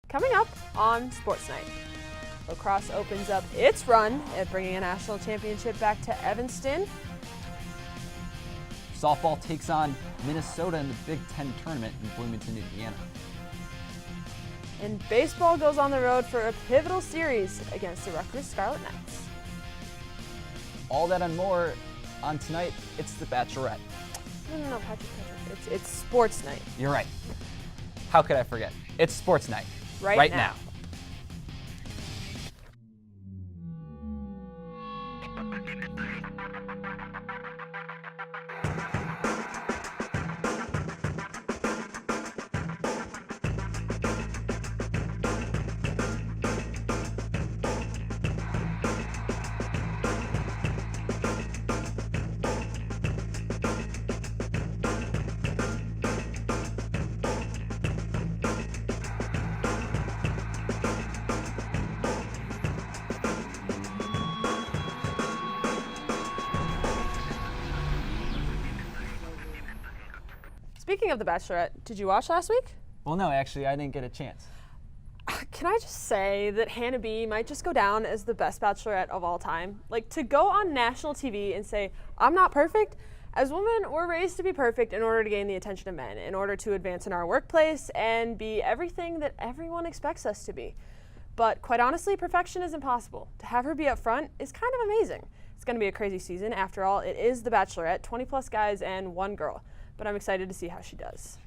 Coming up on Sports Night, lacrosse opens up its run at bringing a national championship back to Evanston. Softball takes on Minnesota in the Big Ten tournament in Bloomington, Indiana. And baseball goes on the road for a pivotal series against the Rutgers Scarlet Knights. All that and more on tonight. It's The Bachelorette. No, Patrick. It's Sports Night. You're right. How could I forget? It's Sports Night. Right now. Speaking of The Bachelorette, did you watch last week? Well, no, actually, I didn't get a chance. Can I just say that Hannah B might just go down as the best Bachelorette of all time? Like, to go on national TV and say, I'm not perfect. As women, we're raised to be perfect in order to gain the attention of men, in order to advance in our workplace and be everything that everyone expects us to be. But quite honestly, perfection is impossible. To have her be up front is kind of amazing. It's going to be a crazy season. After all, it is The Bachelorette, 20-plus guys and one girl. But I'm excited to see how she does.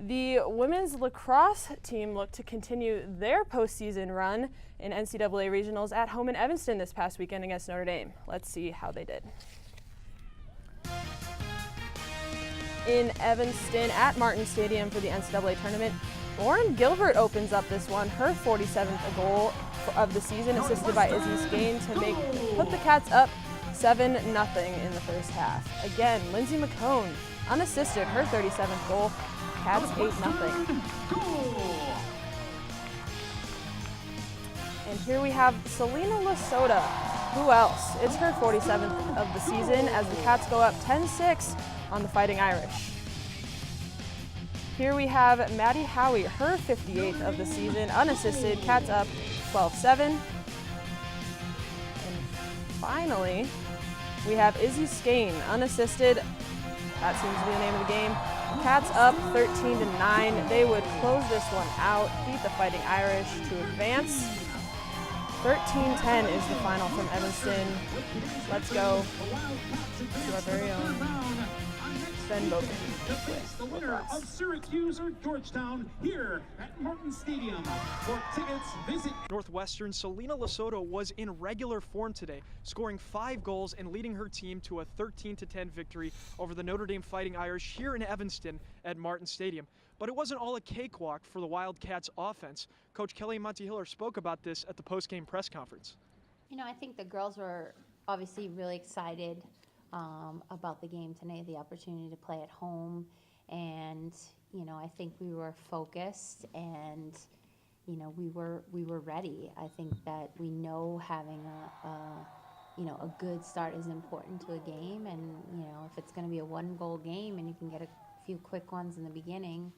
The women's lacrosse team looked to continue their postseason run in NCAA regionals at home in Evanston this past weekend against Notre Dame. Let's see how they did. In Evanston at Martin Stadium for the NCAA tournament, Lauren Gilbert opens up this one, her 47th goal of the season, assisted by Izzy Skane to put the Cats up 7-0 in the first half. Again, Lindsay McCone, unassisted, her 37th goal. Cats 8-0. And here we have Selena Lasota. Who else? It's her 47th of the season as the Cats go up 10-6 on the Fighting Irish. Here we have Maddie Howie, her 58th of the season, unassisted. Cats up 12-7. And finally, we have Izzy Skane, unassisted. That seems to be the name of the game. Cats up 13-9. They would close this one out, beat the Fighting Irish to advance. 13-10 is the final from Evanston. Let's go to our very own Ben Bogan. The winner of Syracuse or Georgetown here at Martin Stadium. For tickets, visit Northwestern. Selena Lasota was in regular form today, scoring 5 goals and leading her team to a 13-10 victory over the Notre Dame Fighting Irish here in Evanston at Martin Stadium. But it wasn't all a cakewalk for the Wildcats offense. Coach Kelly Montehiller spoke about this at the post-game press conference. You know, I think the girls were obviously really excited about the game tonight, the opportunity to play at home. And, you know, I think we were focused and, you know, we were ready. I think that we know having a good start is important to a game. And, you know, if it's going to be a 1-goal game and you can get a few quick ones in the beginning,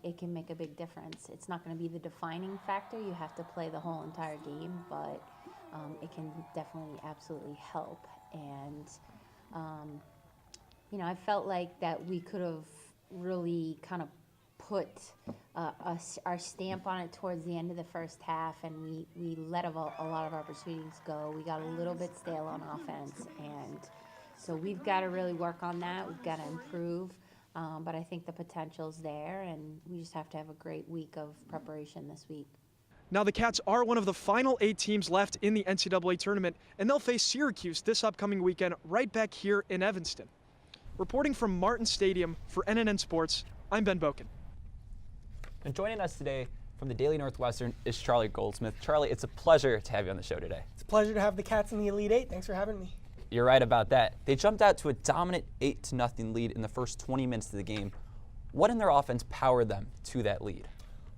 it can make a big difference. It's not going to be the defining factor. You have to play the whole entire game, but it can definitely absolutely help. And, you know, I felt like that we could have really kind of put our stamp on it towards the end of the first half, and we let a lot of opportunities go. We got a little bit stale on offense, and so we've got to really work on that. We've got to improve, but I think the potential's there, and we just have to have a great week of preparation this week. Now, the Cats are one of the final 8 teams left in the NCAA tournament, and they'll face Syracuse this upcoming weekend right back here in Evanston. Reporting from Martin Stadium for NNN Sports, I'm Ben Boken. And joining us today from the Daily Northwestern is Charlie Goldsmith. Charlie, it's a pleasure to have you on the show today. It's a pleasure to have the Cats in the Elite Eight. Thanks for having me. You're right about that. They jumped out to a dominant 8-0 lead in the first 20 minutes of the game. What in their offense powered them to that lead?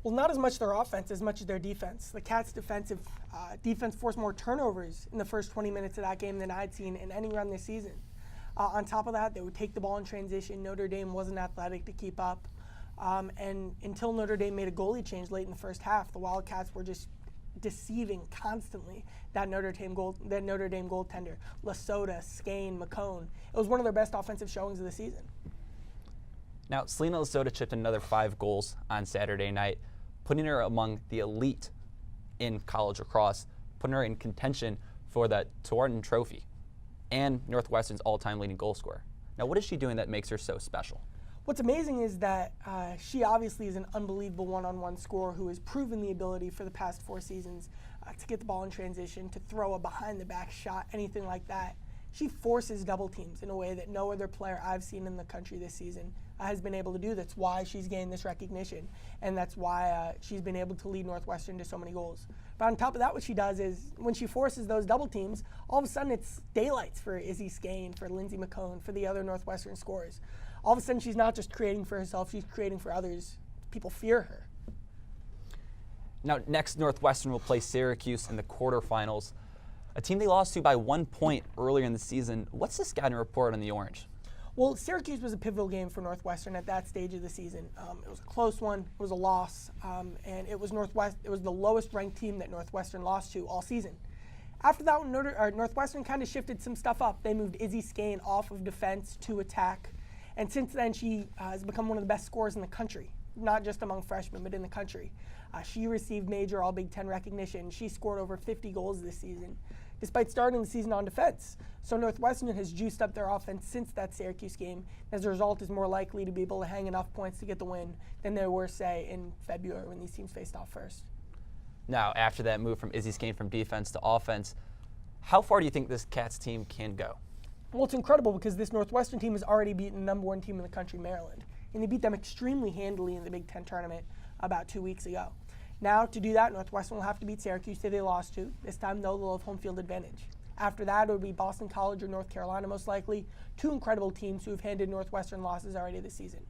Well, not as much their offense as much as their defense. The Cats' defense forced more turnovers in the first 20 minutes of that game than I'd seen in any run this season. On top of that, they would take the ball in transition. Notre Dame wasn't athletic to keep up. And until Notre Dame made a goalie change late in the first half, the Wildcats were just deceiving constantly that Notre Dame goaltender, Lasota, Skane, McCone. It was one of their best offensive showings of the season. Now, Selena Lasota chipped another 5 goals on Saturday night, putting her among the elite in college lacrosse, putting her in contention for the Tewaaraton Trophy and Northwestern's all-time leading goal scorer. Now, what is she doing that makes her so special? What's amazing is that she obviously is an unbelievable one-on-one scorer who has proven the ability for the past 4 seasons to get the ball in transition, to throw a behind-the-back shot, anything like that. She forces double teams in a way that no other player I've seen in the country this season has been able to do. That's why she's gained this recognition, and that's why she's been able to lead Northwestern to so many goals. But on top of that, what she does is when she forces those double teams, all of a sudden it's daylights for Izzy Skane, for Lindsey McCone, for the other Northwestern scorers. All of a sudden she's not just creating for herself, she's creating for others. People fear her. Now, next, Northwestern will play Syracuse in the quarterfinals, a team they lost to by 1 point earlier in the season. What's the scouting report on the Orange? Well, Syracuse was a pivotal game for Northwestern at that stage of the season. It was a close one, it was a loss, and it was the lowest ranked team that Northwestern lost to all season. After that one, Northwestern kind of shifted some stuff up. They moved Izzy Skane off of defense to attack, and since then she has become one of the best scorers in the country, not just among freshmen, but in the country. She received major All-Big Ten recognition. She scored over 50 goals this season, despite starting the season on defense. So Northwestern has juiced up their offense since that Syracuse game. As a result, is more likely to be able to hang enough points to get the win than they were, say, in February when these teams faced off first. Now, after that move from Izzy Skane from defense to offense, how far do you think this Cats team can go? Well, it's incredible because this Northwestern team has already beaten the #1 team in the country, Maryland. And they beat them extremely handily in the Big Ten tournament about 2 weeks ago. Now, to do that, Northwestern will have to beat Syracuse, who they lost to. This time, though, they'll have home field advantage. After that, it would be Boston College or North Carolina, most likely, 2 incredible teams who have handed Northwestern losses already this season.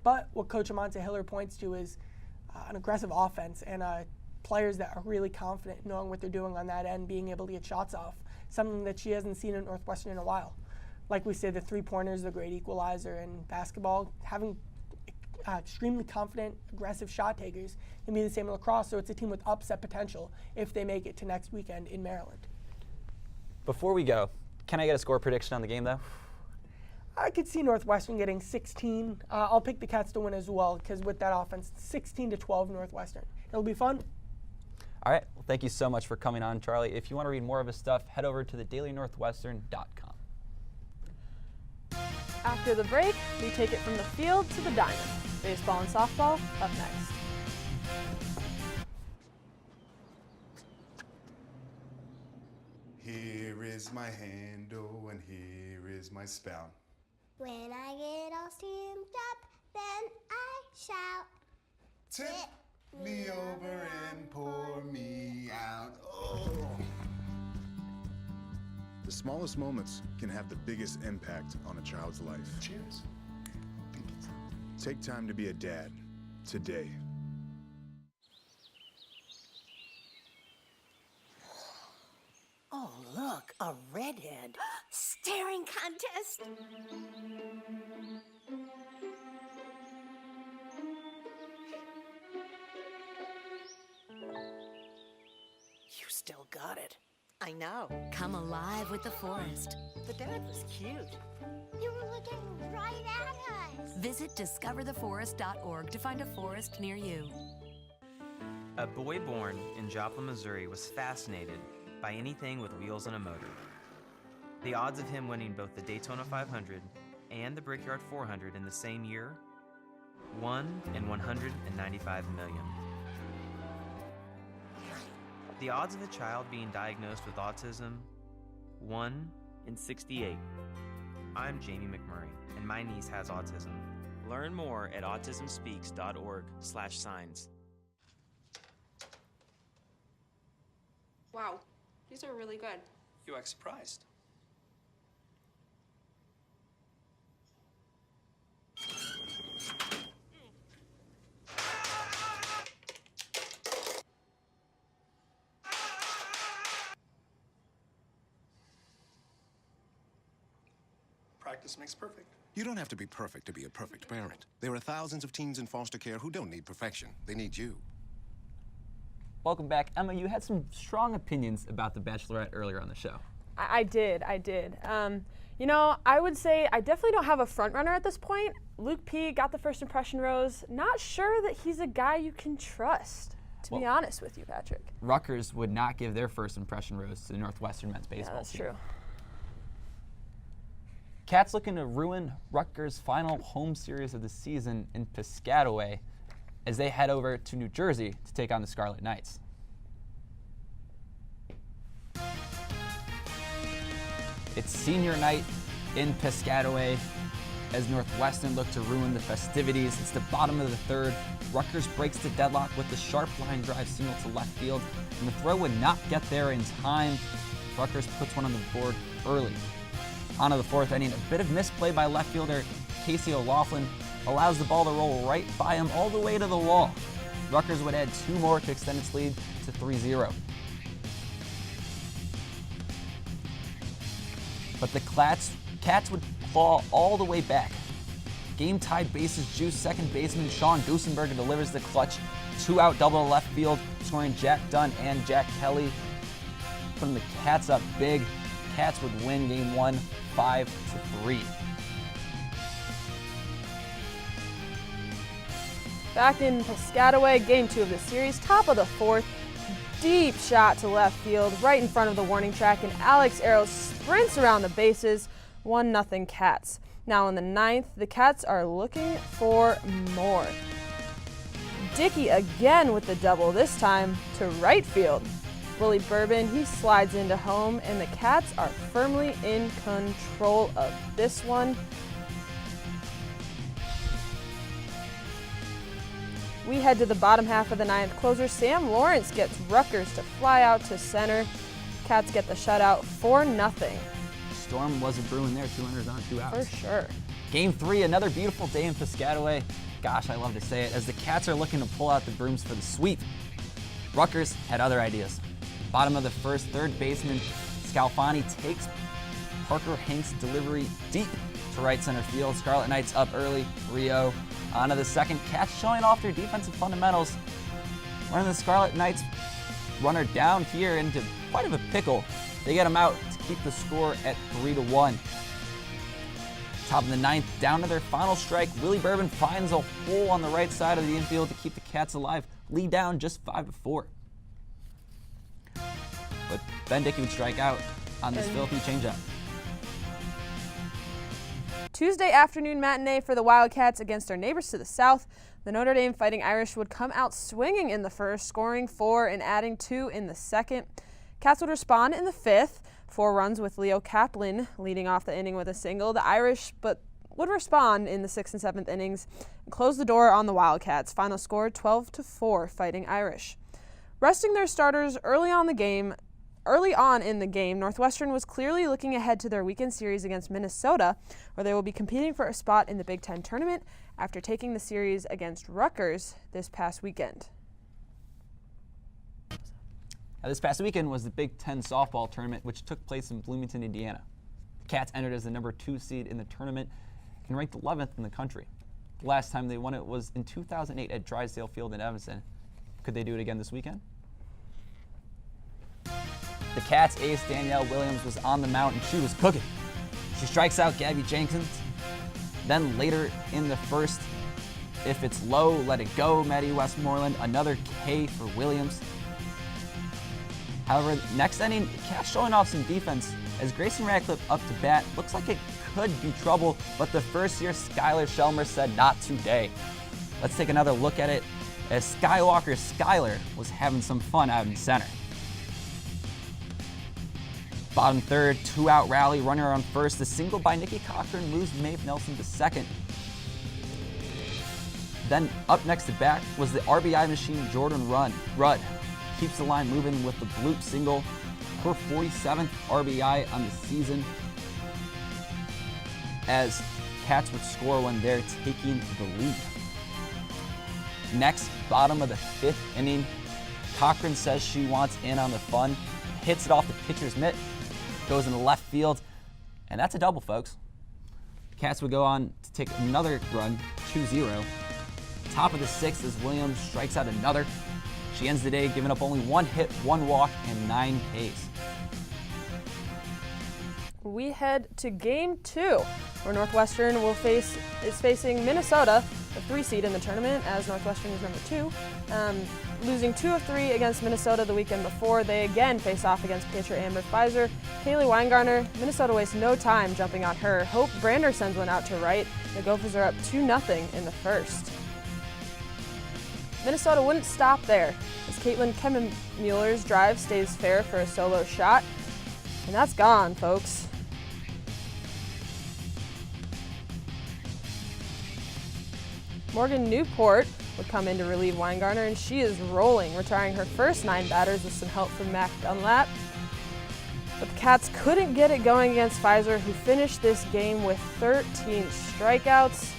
But what Coach Amante Hiller points to is an aggressive offense and players that are really confident knowing what they're doing on that end, being able to get shots off, something that she hasn't seen at Northwestern in a while. Like we say, the 3-pointers, the great equalizer in basketball, having extremely confident, aggressive shot takers can be the same in lacrosse, so it's a team with upset potential if they make it to next weekend in Maryland. Before we go, can I get a score prediction on the game, though? I could see Northwestern getting 16. I'll pick the Cats to win as well, because with that offense, 16-12 Northwestern. It'll be fun. All right. Well, thank you so much for coming on, Charlie. If you want to read more of his stuff, head over to thedailynorthwestern.com. After the break, we take it from the field to the diamond. Baseball and softball up next. Here is my handle and here is my spout. When I get all steamed up, then I shout. Tip me over and pour me out. Oh. The smallest moments can have the biggest impact on a child's life. Cheers. Take time to be a dad today. Oh, look, a redhead. Staring contest. You still got it. I know. Come alive with the forest. The dad was cute. You were looking right at us. Visit discovertheforest.org to find a forest near you. A boy born in Joplin, Missouri was fascinated by anything with wheels and a motor. The odds of him winning both the Daytona 500 and the Brickyard 400 in the same year? 1 in 195 million. The odds of a child being diagnosed with autism? 1 in 68. I'm Jamie McMurray, and my niece has autism. Learn more at autismspeaks.org/signs. Wow, these are really good. You act surprised. Practice makes perfect. You don't have to be perfect to be a perfect parent. There are thousands of teens in foster care who don't need perfection. They need you. Welcome back. Emma, you had some strong opinions about The Bachelorette earlier on the show. I did. You know, I would say I definitely don't have a front runner at this point. Luke P got the first impression rose. Not sure that he's a guy you can trust, to be honest with you, Patrick. Rutgers would not give their first impression rose to the Northwestern men's baseball that's team. true. Cats looking to ruin Rutgers' final home series of the season in Piscataway as they head over to New Jersey to take on the Scarlet Knights. It's senior night in Piscataway as Northwestern look to ruin the festivities. It's the bottom of the third. Rutgers breaks the deadlock with the sharp line drive single to left field, and the throw would not get there in time. Rutgers puts one on the board early. On to the fourth inning, a bit of misplay by left fielder Casey O'Laughlin allows the ball to roll right by him all the way to the wall. Rutgers would add 2 more to extend its lead to 3-0. But the Cats would claw all the way back. Game-tied bases juice second baseman Sean Dusenberger delivers the clutch 2-out double to left field, scoring Jack Dunn and Jack Kelly, putting the Cats up big. Cats would win Game 1 5-3. Back in Piscataway, Game 2 of the series, top of the fourth. Deep shot to left field, right in front of the warning track, and Alex Arrows sprints around the bases. 1-0 Cats. Now in the ninth, the Cats are looking for more. Dickey again with the double, this time to right field. Willie Bourbon, he slides into home, and the Cats are firmly in control of this one. We head to the bottom half of the ninth. Closer Sam Lawrence gets Rutgers to fly out to center. Cats get the shutout 4-0. Storm was a brewing there, 2 runners on, 2 outs. For sure. Game 3, another beautiful day in Piscataway. Gosh, I love to say it, as the Cats are looking to pull out the brooms for the sweep. Rutgers had other ideas. Bottom of the first, third baseman Scalfani takes Parker Hanks' delivery deep to right center field. Scarlet Knights up early, 3-0. On to the second, Cats showing off their defensive fundamentals. Running the Scarlet Knights runner down here into quite of a pickle. They get him out to keep the score at 3-1. Top of the ninth, down to their final strike. Willie Bourbon finds a hole on the right side of the infield to keep the Cats alive. Lead down just 5-4. But Ben Dickey would strike out on this filthy changeup. Tuesday afternoon matinee for the Wildcats against our neighbors to the south. The Notre Dame Fighting Irish would come out swinging in the first, scoring 4 and adding 2 in the second. Cats would respond in the fifth, 4 runs with Leo Kaplan leading off the inning with a single. The Irish would respond in the 6th and 7th innings and close the door on the Wildcats. Final score 12-4 Fighting Irish. Resting their starters early on in the game, Northwestern was clearly looking ahead to their weekend series against Minnesota, where they will be competing for a spot in the Big Ten tournament after taking the series against Rutgers this past weekend. Now, this past weekend was the Big Ten softball tournament, which took place in Bloomington, Indiana. The Cats entered as the number 2 seed in the tournament and ranked 11th in the country. The last time they won it was in 2008 at Drysdale Field in Evanston. Could they do it again this weekend? The Cats' ace Danielle Williams was on the mound and she was cooking. She strikes out Gabby Jenkins. Then later in the first, if it's low, let it go, Maddie Westmoreland. Another K for Williams. However, next inning, the Cats showing off some defense as Grayson Radcliffe up to bat. Looks like it could be trouble, but the first-year Skylar Shelmer said not today. Let's take another look at it as Skywalker Skylar was having some fun out in center. Bottom third, 2-out rally, runner on first. The single by Nikki Cochran moves Maeve Nelson to second. Then up next to bat was the RBI machine Jordan Rudd. Keeps the line moving with the bloop single, her 47th RBI on the season, as Cats would score when they're taking the lead. Next, bottom of the 5th inning, Cochran says she wants in on the fun, hits it off the pitcher's mitt, goes in the left field, and that's a double, folks. Cats would go on to take another run, 2-0. Top of the 6th as Williams strikes out another. She ends the day giving up only 1 hit, 1 walk, and 9 Ks. We head to Game 2, where Northwestern is facing Minnesota, the 3 seed in the tournament, as Northwestern is number 2. Losing 2 of 3 against Minnesota the weekend before, they again face off against pitcher Amber Pfizer. Kaylee Weingartner, Minnesota wastes no time jumping on her. Hope Brander sends one out to right. The Gophers are up 2-0 in the first. Minnesota wouldn't stop there, as Caitlin Kemmenmuller's drive stays fair for a solo shot. And that's gone, folks. Morgan Newport would come in to relieve Weingartner, and she is rolling, retiring her first 9 batters with some help from Mac Dunlap. But the Cats couldn't get it going against Pfizer, who finished this game with 13 strikeouts.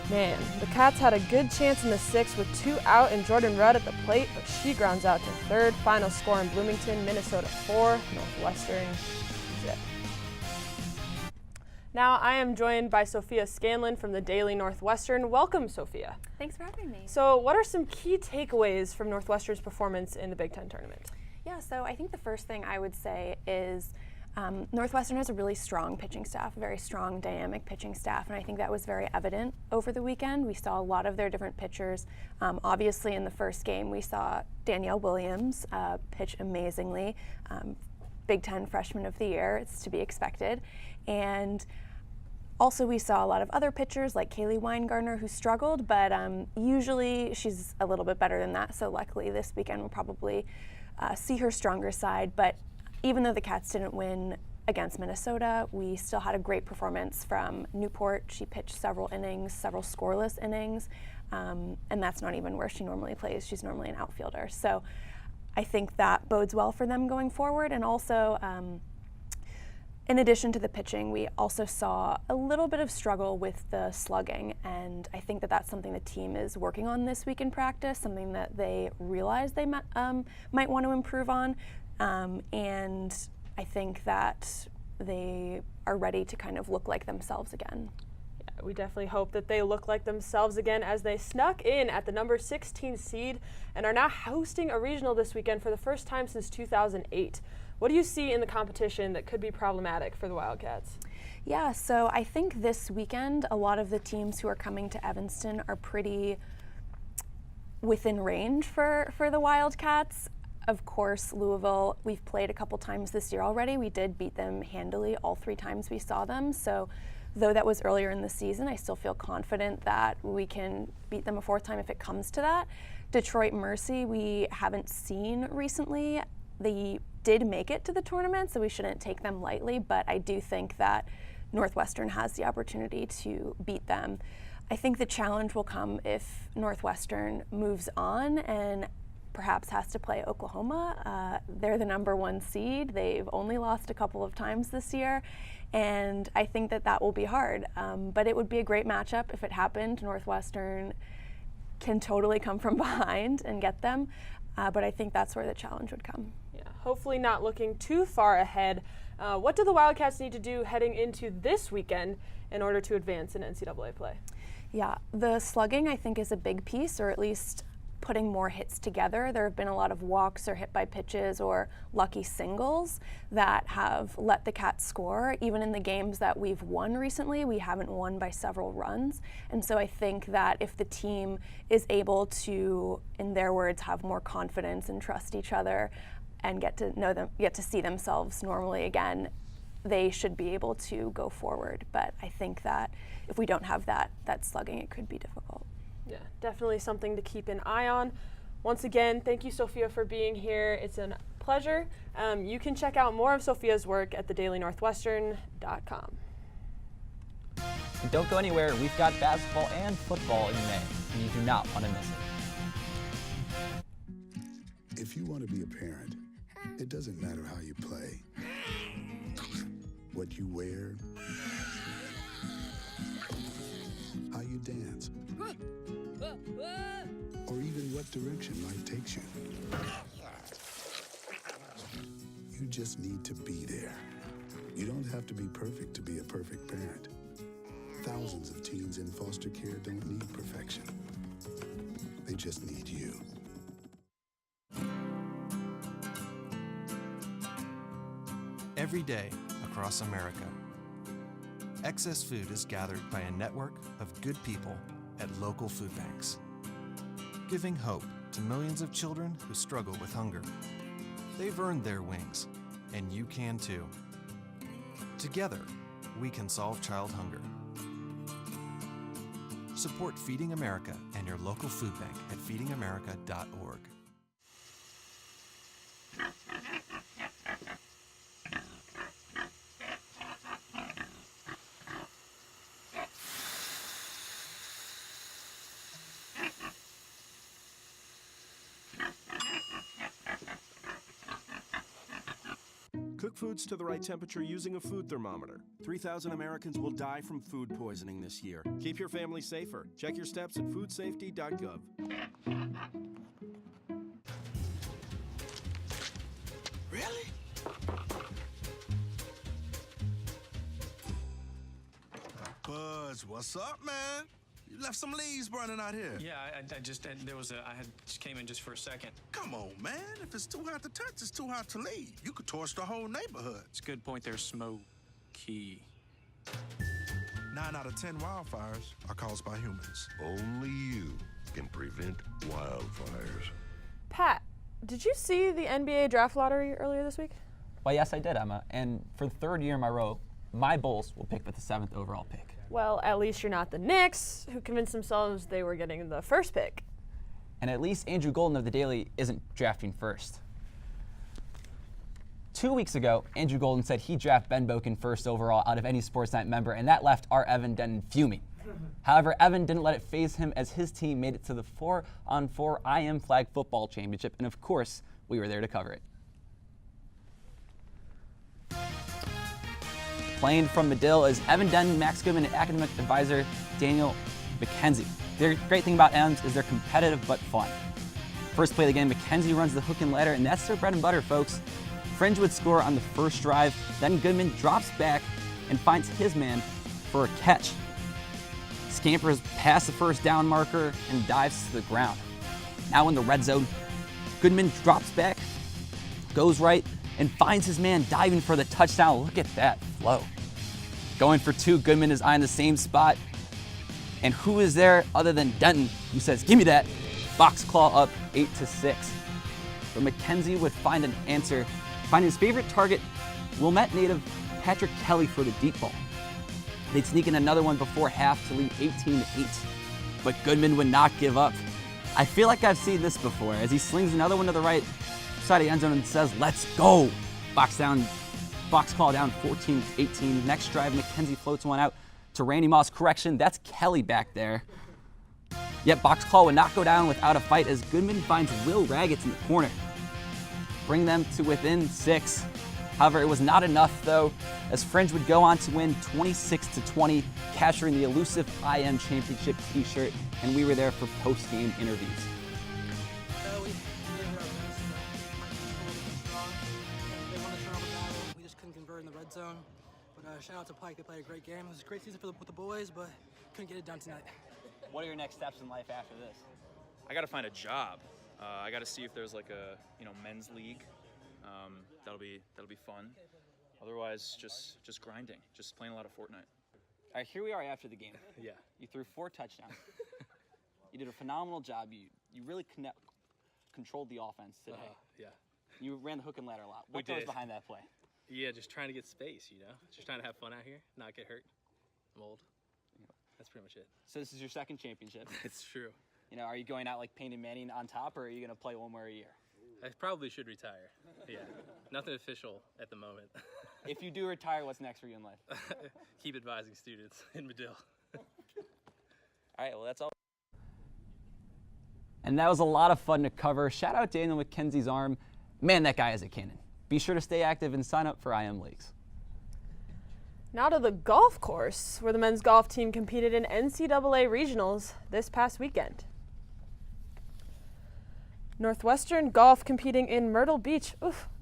Man, the Cats had a good chance in the 6th with 2 out and Jordan Rudd at the plate, but she grounds out to third. Final score in Bloomington, Minnesota 4, Northwestern 0. Now I am joined by Sophia Scanlon from the Daily Northwestern. Welcome, Sophia. Thanks for having me. So what are some key takeaways from Northwestern's performance in the Big Ten tournament? Yeah, so I think the first thing I would say is Northwestern has a really strong pitching staff, a very strong, dynamic pitching staff, and I think that was very evident over the weekend. We saw a lot of their different pitchers. Obviously, in the first game, we saw Danielle Williams pitch amazingly. Big Ten Freshman of the Year, it's to be expected. And also we saw a lot of other pitchers like Kaylee Weingartner who struggled, but usually she's a little bit better than that, so luckily this weekend we'll probably see her stronger side. But even though the Cats didn't win against Minnesota, we still had a great performance from Newport. She pitched several innings, several scoreless innings, and that's not even where she normally plays. She's normally an outfielder. So I think that bodes well for them going forward. And also, in addition to the pitching, we also saw a little bit of struggle with the slugging, and I think that that's something the team is working on this week in practice, something that they realize they might want to improve on, and I think that they are ready to kind of look like themselves again. Yeah, we definitely hope that they look like themselves again, as they snuck in at the number 16 seed and are now hosting a regional this weekend for the first time since 2008. What do you see in the competition that could be problematic for the Wildcats? Yeah, so I think this weekend a lot of the teams who are coming to Evanston are pretty within range for the Wildcats. Of course, Louisville, we've played a couple times this year already. We did beat them handily all 3 times we saw them. So though that was earlier in the season, I still feel confident that we can beat them a 4th time if it comes to that. Detroit Mercy, we haven't seen recently. They did make it to the tournament, so we shouldn't take them lightly, but I do think that Northwestern has the opportunity to beat them. I think the challenge will come if Northwestern moves on and perhaps has to play Oklahoma. They're the number 1 seed. They've only lost a couple of times this year, and I think that that will be hard. But it would be a great matchup if it happened. Northwestern can totally come from behind and get them, but I think that's where the challenge would come. Yeah, hopefully not looking too far ahead. What do the Wildcats need to do heading into this weekend in order to advance in NCAA play? Yeah, the slugging I think is a big piece, or at least putting more hits together. There have been a lot of walks or hit by pitches or lucky singles that have let the Cats score. Even in the games that we've won recently, we haven't won by several runs. And so I think that if the team is able to, in their words, have more confidence and trust each other and get to know them, get to see themselves normally again, they should be able to go forward. But I think that if we don't have that slugging, it could be difficult. Yeah, definitely something to keep an eye on. Once again, thank you, Sophia, for being here. It's a pleasure. You can check out more of Sophia's work at thedailynorthwestern.com. And don't go anywhere. We've got basketball and football in May, and you do not want to miss it. If you want to be a parent, it doesn't matter how you play, what you wear, how you dance, or even what direction life takes you. You just need to be there. You don't have to be perfect to be a perfect parent. Thousands of teens in foster care don't need perfection. They just need you. Every day across America, excess food is gathered by a network of good people at local food banks, giving hope to millions of children who struggle with hunger. They've earned their wings, and you can too. Together, we can solve child hunger. Support Feeding America and your local food bank at feedingamerica.org. Cook foods to the right temperature using a food thermometer. 3,000 Americans will die from food poisoning this year. Keep your family safer. Check your steps at foodsafety.gov. Really? Buzz, what's up, man? You left some leaves burning out here. Yeah, I just came in just for a second. Come on, man. If it's too hot to touch, it's too hot to leave. You could torch the whole neighborhood. It's a good point there, Smokey. 9 out of 10 wildfires are caused by humans. Only you can prevent wildfires. Pat, did you see the NBA draft lottery earlier this week? Well, yes, I did, Emma. And for the third year in a row, my Bulls will pick with the 7th overall pick. Well, at least you're not the Knicks, who convinced themselves they were getting the first pick. And at least Andrew Golden of the Daily isn't drafting first. 2 weeks ago, Andrew Golden said he'd draft Ben Boken first overall out of any Sportsnet member, and that left our Evan Denton fuming. However, Evan didn't let it faze him as his team made it to the 4-on-4 IM Flag Football Championship, and of course, we were there to cover it. Playing from Medill is Evan Denton, Max Goodman, and academic advisor Daniel McKenzie. The great thing about Evans is they're competitive but fun. First play of the game, McKenzie runs the hook and ladder, and that's their bread and butter, folks. Fringe would score on the first drive, then Goodman drops back and finds his man for a catch. Scampers past the first down marker and dives to the ground. Now in the red zone, Goodman drops back, goes right, and finds his man diving for the touchdown. Look at that flow. Going for two, Goodman is eyeing the same spot. And who is there other than Denton, who says, "Give me that." Box claw up 8-6. But McKenzie would find an answer, find his favorite target, Wilmette native Patrick Kelly for the deep ball. They'd sneak in another one before half to lead 18-8. But Goodman would not give up. I feel like I've seen this before, as he slings another one to the right side of the end zone and says, "Let's go." Box call down 14-18. Next drive, McKenzie floats one out to Randy Moss. Correction, that's Kelly back there. Yet box call would not go down without a fight as Goodman finds Will Raggets in the corner. Bring them to within 6. However, it was not enough though, as Fringe would go on to win 26-20, capturing the elusive IM Championship t-shirt, and we were there for post-game interviews. We just couldn't convert in the red zone. But shout out to Pike, they played a great game. It was a great season with the boys, but couldn't get it done tonight. What are your next steps in life after this? I got to find a job. I got to see if there's like a men's league. That'll be fun. Otherwise, just grinding, just playing a lot of Fortnite. All right, here we are after the game. Yeah. You threw 4 touchdowns. You did a phenomenal job. You really controlled the offense today. Yeah. You ran the hook and ladder a lot. What goes behind that play? Yeah, just trying to get space, just trying to have fun out here, not get hurt. I'm old. That's pretty much it. So this is your second championship. It's true. Are you going out like Peyton Manning on top, or are you going to play one more a year? I probably should retire. Yeah. Nothing official at the moment. If you do retire, what's next for you in life? Keep advising students in Medill. All right, well, that's all. And that was a lot of fun to cover. Shout out Daniel McKenzie's arm. Man, that guy is a cannon. Be sure to stay active and sign up for IM Leagues. Now to the golf course, where the men's golf team competed in NCAA regionals this past weekend. Northwestern Golf competing in Myrtle Beach,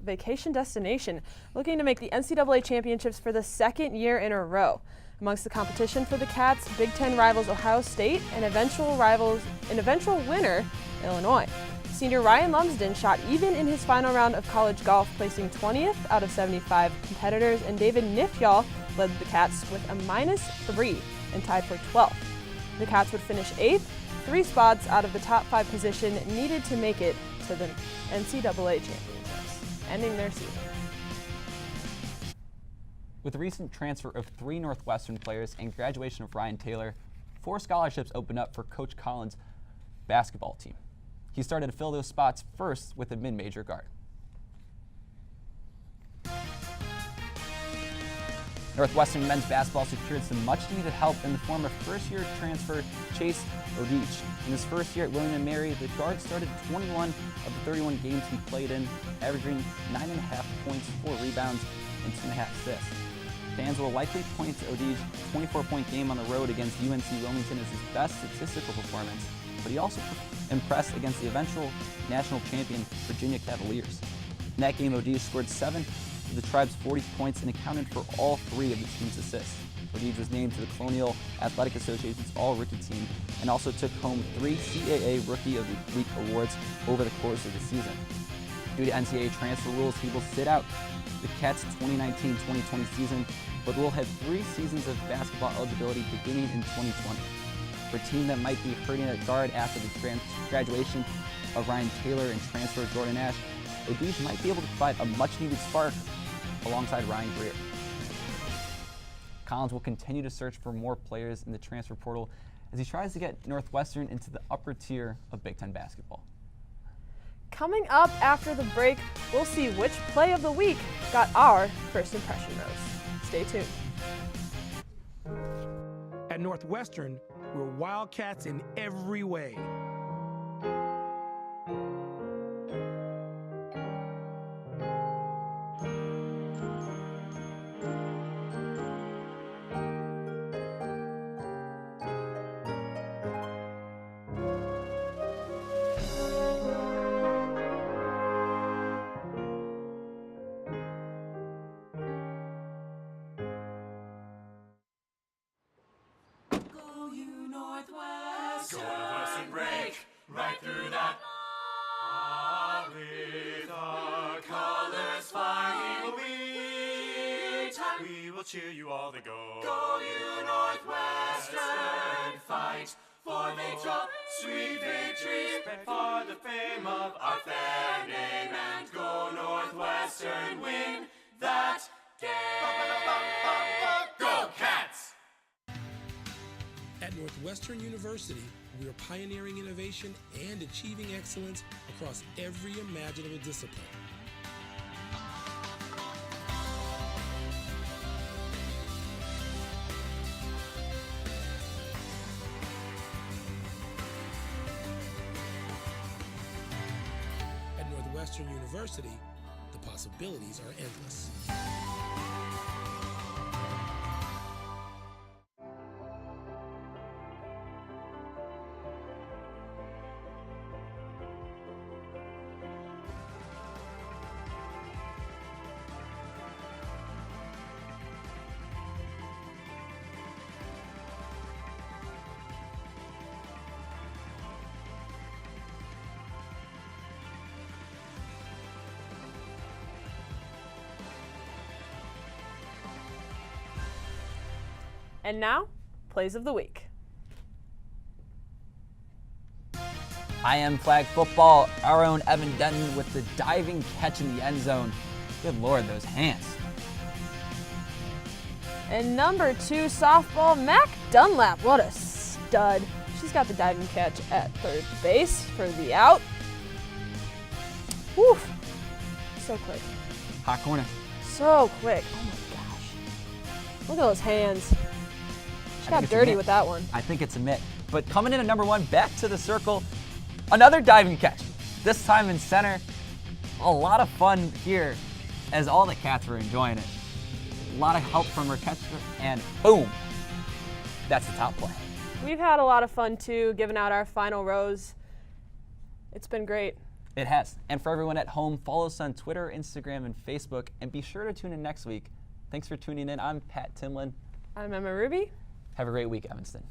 vacation destination, looking to make the NCAA championships for the second year in a row. Amongst the competition for the Cats, Big Ten rivals Ohio State and eventual winner, Illinois. Senior Ryan Lumsden shot even in his final round of college golf, placing 20th out of 75 competitors, and David Nifjall led the Cats with a -3 and tied for 12th. The Cats would finish 8th, 3 spots out of the top 5 position needed to make it to the NCAA championships, ending their season. With the recent transfer of 3 Northwestern players and graduation of Ryan Taylor, 4 scholarships opened up for Coach Collins' basketball team. He started to fill those spots first with a mid-major guard. Northwestern men's basketball secured some much-needed help in the form of first-year transfer Chase Odich. In his first year at William & Mary, the guard started 21 of the 31 games he played in, averaging 9.5 points, 4 rebounds, and 2.5 assists. Fans will likely point to Odich's 24-point game on the road against UNC Wilmington as his best statistical performance, but he also impressed against the eventual national champion Virginia Cavaliers. In that game, Odich scored 7 of the Tribe's 40 points and accounted for all 3 of the team's assists. Odich was named to the Colonial Athletic Association's All-Rookie team and also took home 3 CAA Rookie of the Week awards over the course of the season. Due to NCAA transfer rules, he will sit out the Cats' 2019-2020 season, but will have 3 seasons of basketball eligibility beginning in 2020. For a team that might be hurting at guard after the graduation of Ryan Taylor and transfer of Jordan Ash, Odich might be able to provide a much-needed spark alongside Ryan Greer. Collins will continue to search for more players in the transfer portal as he tries to get Northwestern into the upper tier of Big Ten basketball. Coming up after the break, we'll see which play of the week got our first impression rose. Stay tuned. At Northwestern, we're Wildcats in every way. Northwestern break right through that. With our colors flying, we will cheer you all to go. Go you Northwestern, fight for victory, sweet victory, for the fame of our fair name, and go Northwestern, win that game. Go Cats! At Northwestern University, we are pioneering innovation and achieving excellence across every imaginable discipline. At Northwestern University, the possibilities are endless. And now, plays of the week. IM flag football, our own Evan Denton with the diving catch in the end zone. Good Lord, those hands. And number 2 softball, Mac Dunlap. What a stud. She's got the diving catch at third base for the out. Woo! So quick. Hot corner. So quick. Oh my gosh. Look at those hands. She got dirty with that one. I think it's a mitt. But coming in at number 1, back to the circle, another diving catch. This time in center. A lot of fun here as all the Cats were enjoying it. A lot of help from her catcher, and boom, that's the top play. We've had a lot of fun too, giving out our final rose. It's been great. It has. And for everyone at home, follow us on Twitter, Instagram, and Facebook, and be sure to tune in next week. Thanks for tuning in. I'm Pat Timlin. I'm Emma Ruby. Have a great week, Evanston.